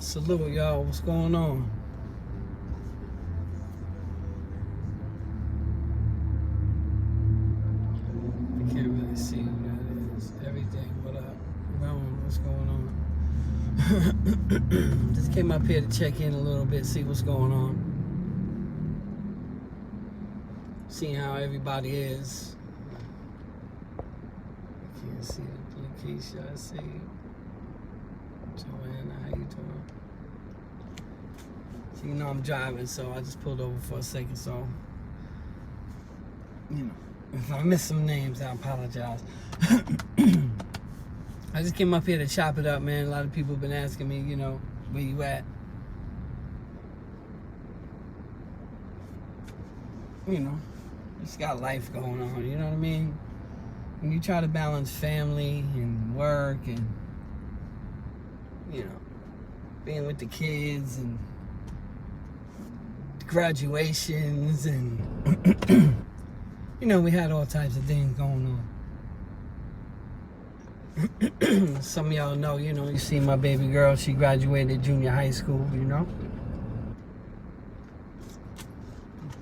Salute, y'all. What's going on? I can't really see who that is. Everything. What up? Rowan, what's going on? Just came up here to check in a little bit, see what's going on. Seeing how everybody is. I can't see the Lakeisha. I see Joanna. How you doing? So, you know I'm driving, so I just pulled over for a second, so you know, if I miss some names, I apologize. I just came up here to chop it up, man. A lot of people have been asking me, you know, where you at? You know, just got life going on, you know what I mean? When you try to balance family and work and, you know, being with the kids and graduations and, you know, we had all types of things going on. Some of y'all know, you know, you see my baby girl, she graduated junior high school, you know?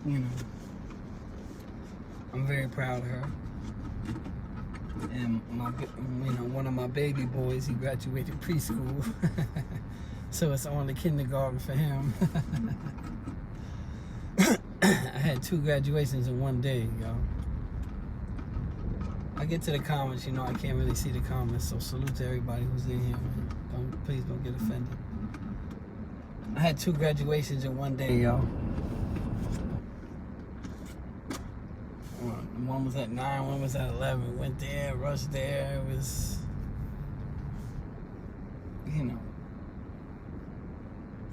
You know, I'm very proud of her. And my, you know, one of my baby boys, he graduated preschool. So it's on the kindergarten for him. I had 2 graduations in one day, y'all. I get to the comments, you know, I can't really see the comments, so salute to everybody who's in here, man. Please don't get offended. I had 2 graduations in one day, y'all. One was at 9, one was at 11. Went there, rushed there. It was, you know.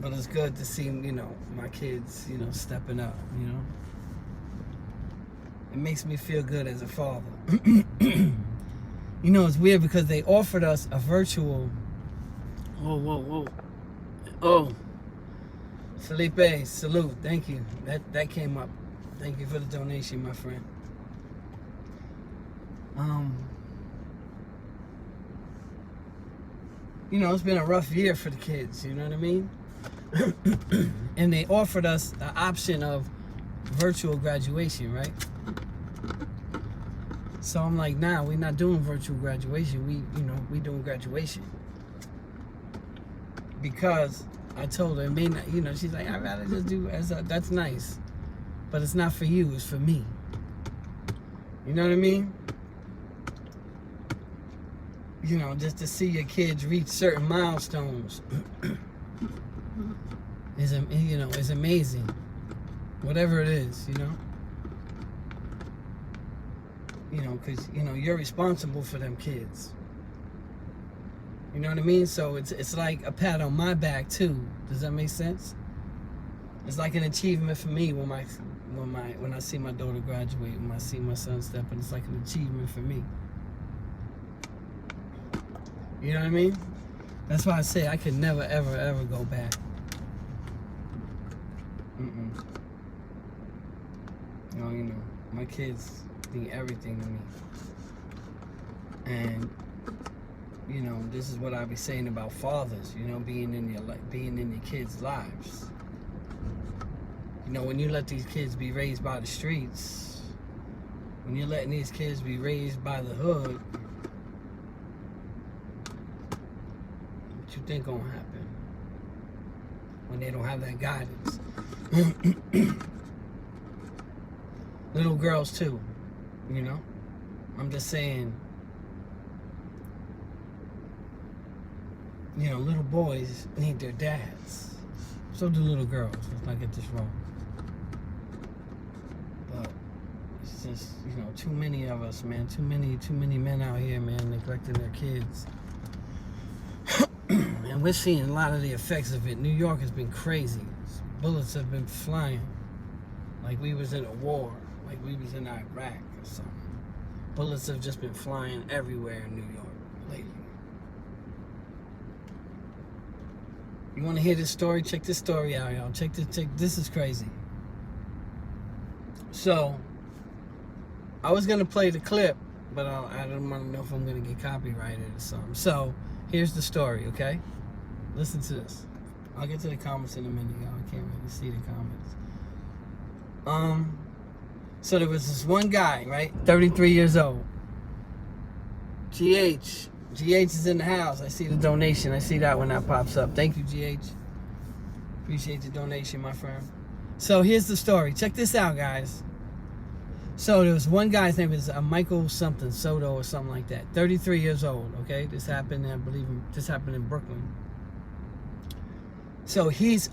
But it's good to see, you know, my kids, you know, stepping up, you know. It makes me feel good as a father. You know, it's weird because they offered us a virtual... Whoa. Oh. Felipe, salute. Thank you. That came up. Thank you for the donation, my friend. You know, it's been a rough year for the kids, you know what I mean? And they offered us the option of virtual graduation, right? So I'm like, nah, we're not doing virtual graduation. We doing graduation. Because I told her, it may not, you know, she's like, I'd rather just do that's nice. But it's not for you, it's for me. You know what I mean? You know, just to see your kids reach certain milestones is, you know, is amazing. Whatever it is, you know. You know, because, you know, you're responsible for them kids. You know what I mean? So it's like a pat on my back too. Does that make sense? It's like an achievement for me when I see my daughter graduate, when I see my son step in. It's like an achievement for me. You know what I mean? That's why I say I could never, ever, ever go back. No, you know, my kids mean everything to me. And, you know, this is what I be saying about fathers, you know, being in your kids' lives. You know, when you let these kids be raised by the streets, when you're letting these kids be raised by the hood, what you think gonna happen when they don't have that guidance? Little girls too, you know? I'm just saying, you know, little boys need their dads. So do little girls. Let's not get this wrong. But it's just, you know, too many of us, man. Too many men out here, man, neglecting their kids. And we're seeing a lot of the effects of it. New York has been crazy. Bullets have been flying. Like we was in a war. Like we was in Iraq or something. Bullets have just been flying everywhere in New York lately. You want to hear this story? Check this story out, y'all. Check this is crazy. So, I was going to play the clip, but I don't want to know if I'm going to get copyrighted or something. So, here's the story, okay? Listen to this. I'll get to the comments in a minute, y'all. I can't really see the comments. So there was this one guy, right? 33 years old. GH is in the house. I see the donation. I see that when that pops up. Thank you, GH. Appreciate the donation, my friend. So here's the story. Check this out, guys. So there was one guy, his name was Michael something, Soto or something like that. 33 years old, okay? This happened, I believe, this happened in Brooklyn. So he's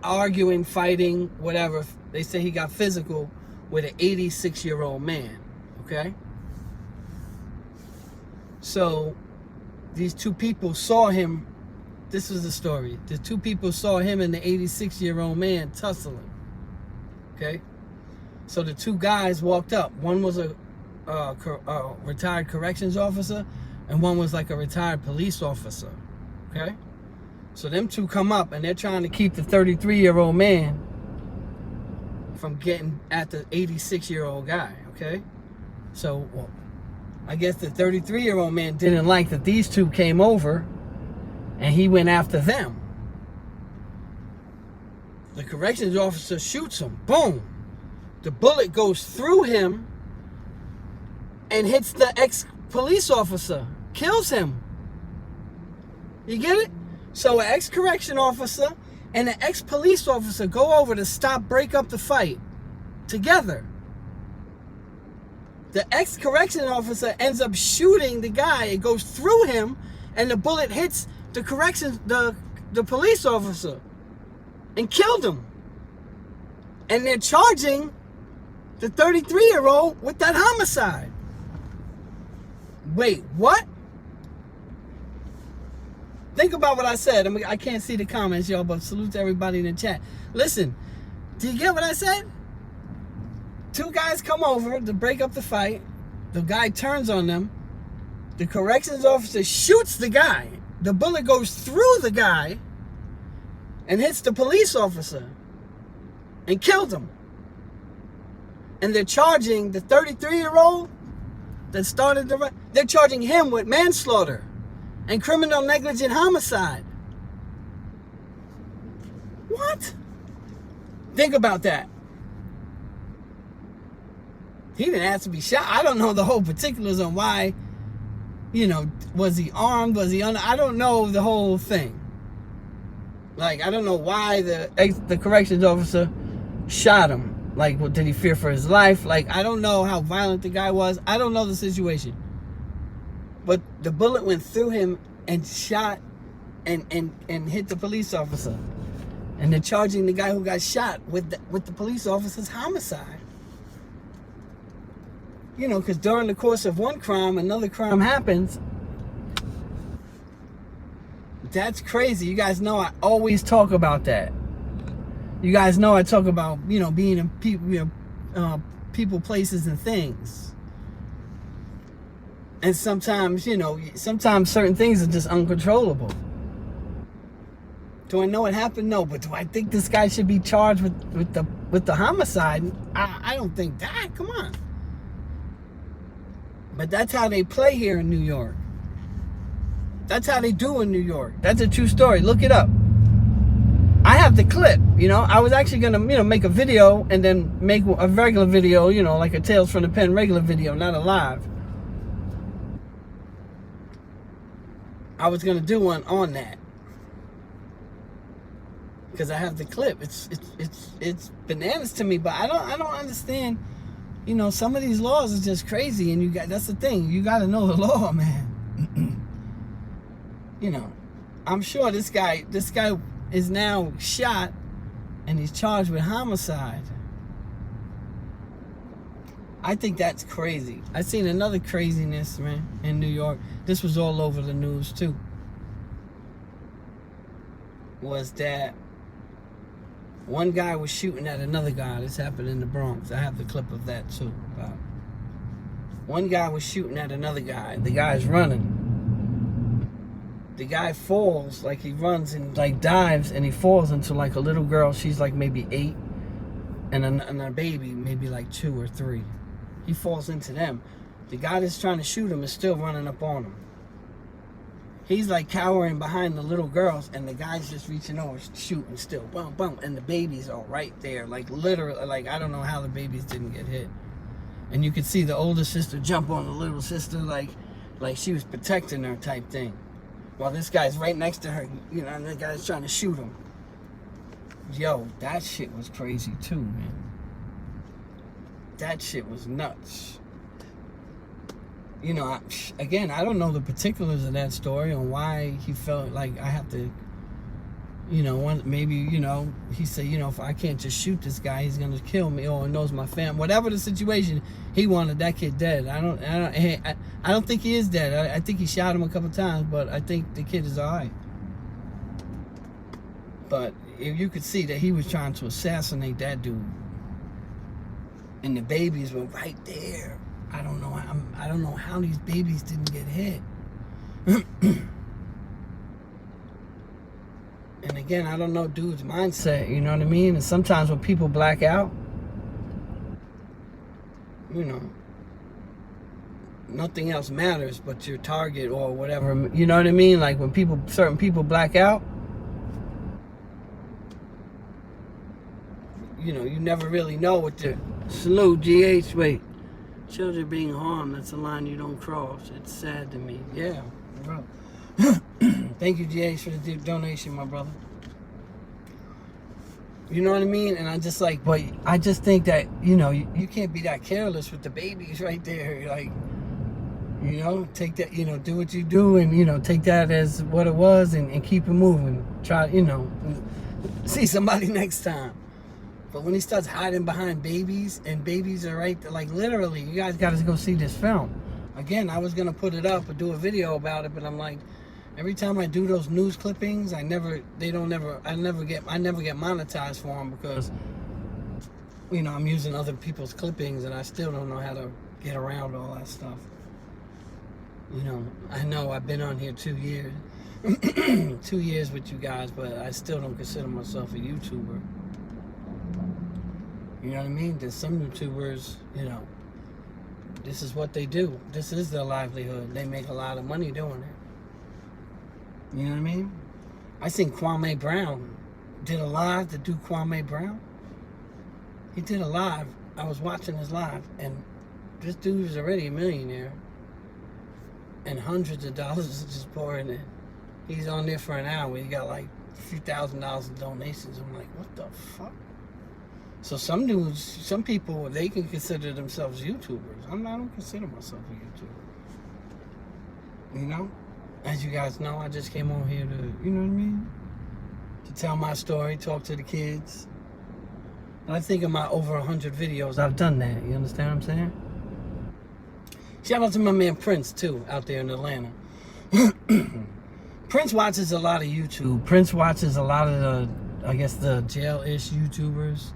arguing, fighting, whatever. They say he got physical with an 86-year-old man, okay? So these two people saw him. This was the story. The two people saw him and the 86-year-old man tussling, okay? So the two guys walked up. One was a retired corrections officer, and one was like a retired police officer, okay? So them two come up, and they're trying to keep the 33-year-old man from getting at the 86-year-old guy, okay? So, well, I guess the 33-year-old man didn't like that these two came over, and he went after them. The corrections officer shoots him. Boom! The bullet goes through him and hits the ex-police officer. Kills him. You get it? So an ex-correction officer and an ex-police officer go over to break up the fight together. The ex-correction officer ends up shooting the guy. It goes through him, and the bullet hits the police officer and killed him. And they're charging the 33-year-old with that homicide. Wait, what? Think about what I said. I can't see the comments, y'all, but salute to everybody in the chat. Listen, do you get what I said? Two guys come over to break up the fight. The guy turns on them. The corrections officer shoots the guy. The bullet goes through the guy and hits the police officer and killed him. And they're charging the 33-year-old that started they're charging him with manslaughter and criminal negligent homicide. What? Think about that. He didn't have to be shot. I don't know the whole particulars on why, was he armed? Was he I don't know the whole thing. Like, I don't know why the corrections officer shot him. Like, what, did he fear for his life? Like, I don't know how violent the guy was. I don't know the situation. But the bullet went through him and shot and hit the police officer. And they're charging the guy who got shot with the police officer's homicide. Because during the course of one crime, another crime happens. That's crazy. You guys know I always talk about that. You guys know I talk about, being in people, places, and things. And sometimes, sometimes certain things are just uncontrollable. Do I know what happened? No, but do I think this guy should be charged with the homicide? I don't think that. Come on. But that's how they play here in New York. That's how they do in New York. That's a true story. Look it up. I have the clip, I was actually going to, make a video and then make a regular video, like a Tales from the Pen regular video, not a live. I was going to do one on that. Because I have the clip. It's bananas to me, but I don't understand, some of these laws are just crazy, and that's the thing. You got to know the law, man. I'm sure this guy is now shot and he's charged with homicide. I think that's crazy. I seen another craziness, man, in New York. This was all over the news too. Was that one guy was shooting at another guy. This happened in the Bronx. I have the clip of that too. One guy was shooting at another guy. The guy's running. The guy falls, like he runs and like dives, and he falls into like a little girl. She's like maybe 8, and a baby maybe like 2 or 3. He falls into them. The guy that's trying to shoot him is still running up on him. He's like cowering behind the little girls, and the guy's just reaching over, shooting still, boom, boom, and the babies are right there, like literally, like I don't know how the babies didn't get hit. And you could see the older sister jump on the little sister, like she was protecting her type thing, while this guy's right next to her, you know, and the guy's trying to shoot him. Yo, that shit was crazy too, man. That shit was nuts. You know, again, I don't know the particulars of that story on why he felt like I have to, you know, maybe, you know, he said, you know, if I can't just shoot this guy, he's going to kill me, or knows my family. Whatever the situation, he wanted that kid dead. I don't think he is dead. I think he shot him a couple times, but I think the kid is all right. But if you could see that he was trying to assassinate that dude, and the babies were right there. I don't know how these babies didn't get hit. And again, I don't know dude's mindset, you know what I mean? And sometimes when people black out, you know, nothing else matters but your target or whatever, you know what I mean? Like when certain people black out, you know, you never really know what the salute, GH, wait. Children being harmed, that's a line you don't cross. It's sad to me. Yeah, bro. Thank you, GH, for the donation, my brother. You know what I mean? And I just like, but I just think that, you know, you can't be that careless with the babies right there. Like, you know, take that, you know, do what you do and, you know, take that as what it was and keep it moving. Try, you know, see somebody next time. But when he starts hiding behind babies, and babies are right there, like literally, you guys got to go see this film. Again, I was going to put it up or do a video about it, but I'm like, every time I do those news clippings, I never get monetized for them because, you know, I'm using other people's clippings and I still don't know how to get around all that stuff. You know I've been on here 2 years, 2 years with you guys, but I still don't consider myself a YouTuber. You know what I mean? There's some YouTubers, you know, this is what they do. This is their livelihood. They make a lot of money doing it. You know what I mean? I seen Kwame Brown did a live to do Kwame Brown. He did a live. I was watching his live, and this dude is already a millionaire. And hundreds of dollars is just pouring in. He's on there for an hour. He got like a few $1,000s in donations. I'm like, what the fuck? So some dudes, some people, they can consider themselves YouTubers. I don't consider myself a YouTuber. You know? As you guys know, I just came on here to, you know what I mean? To tell my story, talk to the kids. And I think in my over 100 videos, I've done that. You understand what I'm saying? Shout out to my man Prince, too, out there in Atlanta. Prince watches a lot of YouTube. Prince watches a lot of the, I guess, the jail-ish YouTubers.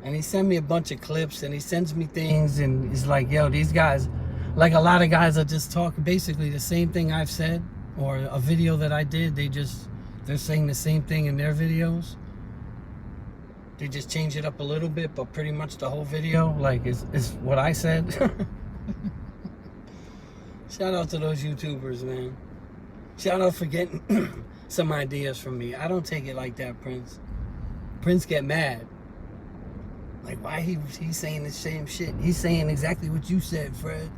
And he sent me a bunch of clips, and he sends me things, and he's like, yo, these guys, like a lot of guys are just talking basically the same thing I've said, or a video that I did, they're saying the same thing in their videos. They just change it up a little bit, but pretty much the whole video, like, is what I said. Shout out to those YouTubers, man. Shout out for getting some ideas from me. I don't take it like that, Prince. Prince get mad. Like, why he's saying the same shit? He's saying exactly what you said, Fred.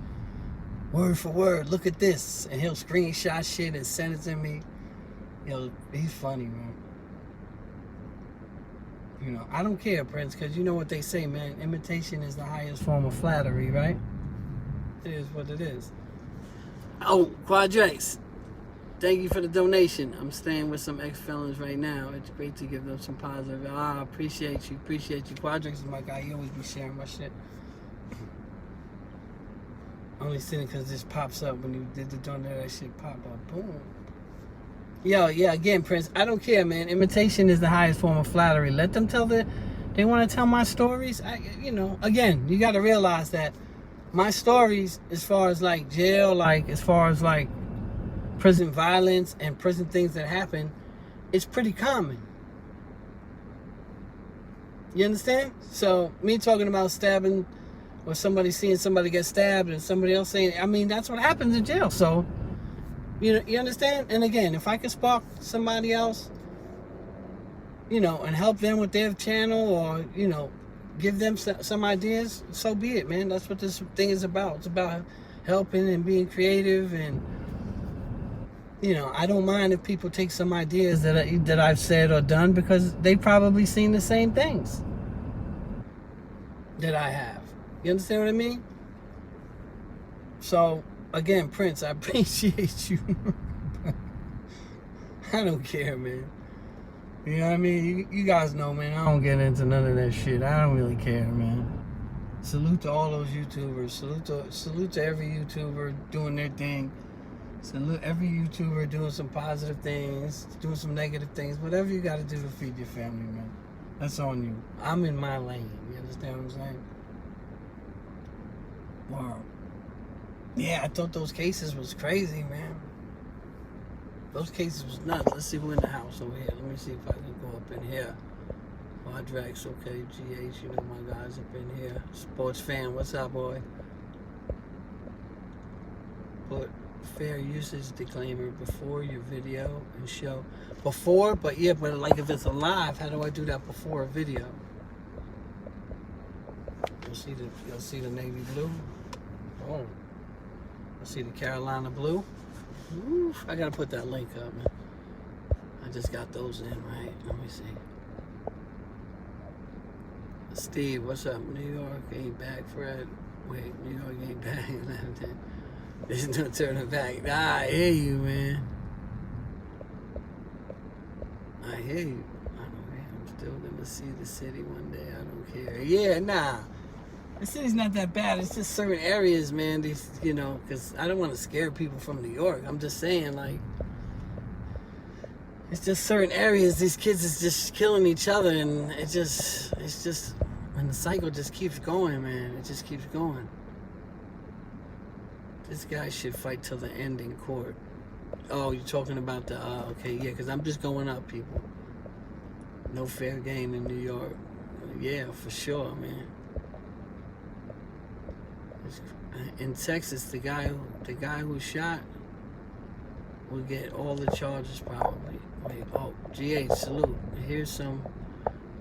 Word for word. Look at this. And he'll screenshot shit and send it to me. Yo, he's funny, man. You know, I don't care, Prince, because you know what they say, man. Imitation is the highest form of flattery, right? It is what it is. Oh, Quadrex. Thank you for the donation. I'm staying with some ex-felons right now. It's great to give them some positive. I appreciate you. Appreciate you. Quadrex is my guy. He always be sharing my shit. Only sitting because this pops up when you did the donation. That shit pop up. Boom. Yo, yeah, again, Prince, I don't care, man. Imitation is the highest form of flattery. Let them tell they want to tell my stories. You know, again, you got to realize that my stories, as far as like jail, like as far as like prison violence and prison things that happen, it's pretty common. You understand? So me talking about stabbing, or somebody seeing somebody get stabbed and somebody else saying, I mean, that's what happens in jail. So You understand? And again, if I could spark somebody else, and help them with their channel, or give them some ideas, so be it, man. That's what this thing is about. It's about helping and being creative, and I don't mind if people take some ideas that I've said or done, because they probably seen the same things that I have. You understand what I mean? So again, Prince, I appreciate you. I don't care, man. You know what I mean? You guys know, man, I don't get into none of that shit. I don't really care, man. Salute to all those YouTubers. Salute to every YouTuber doing their thing. Salute every YouTuber doing some positive things, doing some negative things. Whatever you got to do to feed your family, man. That's on you. I'm in my lane. You understand what I'm saying? Wow. Yeah, I thought those cases was crazy, man. Those cases was nuts. Let's see who in the house over here. Let me see if I can go up in here. Quadrax, okay. GH, you know my guys up in here. Sports fan, what's up, boy? Put fair usage disclaimer before your video and show. Before, but like if it's a live, how do I do that before a video? You'll see the navy blue. Oh. You'll see the Carolina blue. Oof, I gotta put that link up, man. I just got those in, right? Let me see. Steve, what's up? New York ain't back, Fred. Wait, New York ain't back. There's no turning back. Nah, I hear you, man. I hear you. I'm still gonna see the city one day. I don't care. Yeah, nah. The city's not that bad. It's just certain areas, man. These, because I don't want to scare people from New York. I'm just saying, like, it's just certain areas. These kids is just killing each other, and it's just, and the cycle just keeps going, man. It just keeps going. This guy should fight till the end in court. Oh, you're talking about the, okay, yeah, because I'm just going up, people. No fair game in New York. Yeah, for sure, man. In Texas, the guy who shot will get all the charges probably. Wait, oh, GH, salute. Here's some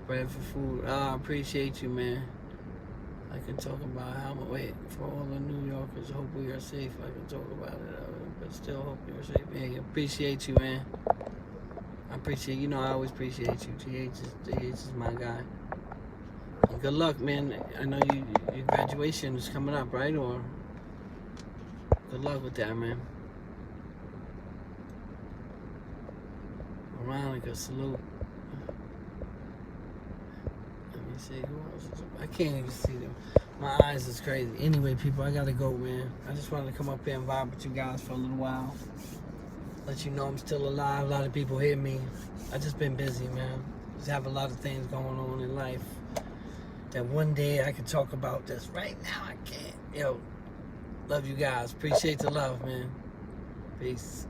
bread for food. I appreciate you, man. I can talk about how much. Wait, for all the New Yorkers, hope we are safe. I can talk about it, but still hope you're safe. Hey, appreciate you, man. I appreciate I always appreciate you. GH is my guy. Good luck, man. I know your graduation is coming up, right? Or good luck with that, man. Veronica, salute. Let me see who else is. I can't even see them. My eyes is crazy. Anyway, people, I gotta go, man. I just wanted to come up here and vibe with you guys for a little while. Let you know I'm still alive. A lot of people hear me. I just been busy, man. Just have a lot of things going on in life. That one day I could talk about this. Right now I can't. Yo, love you guys. Appreciate the love, man. Peace.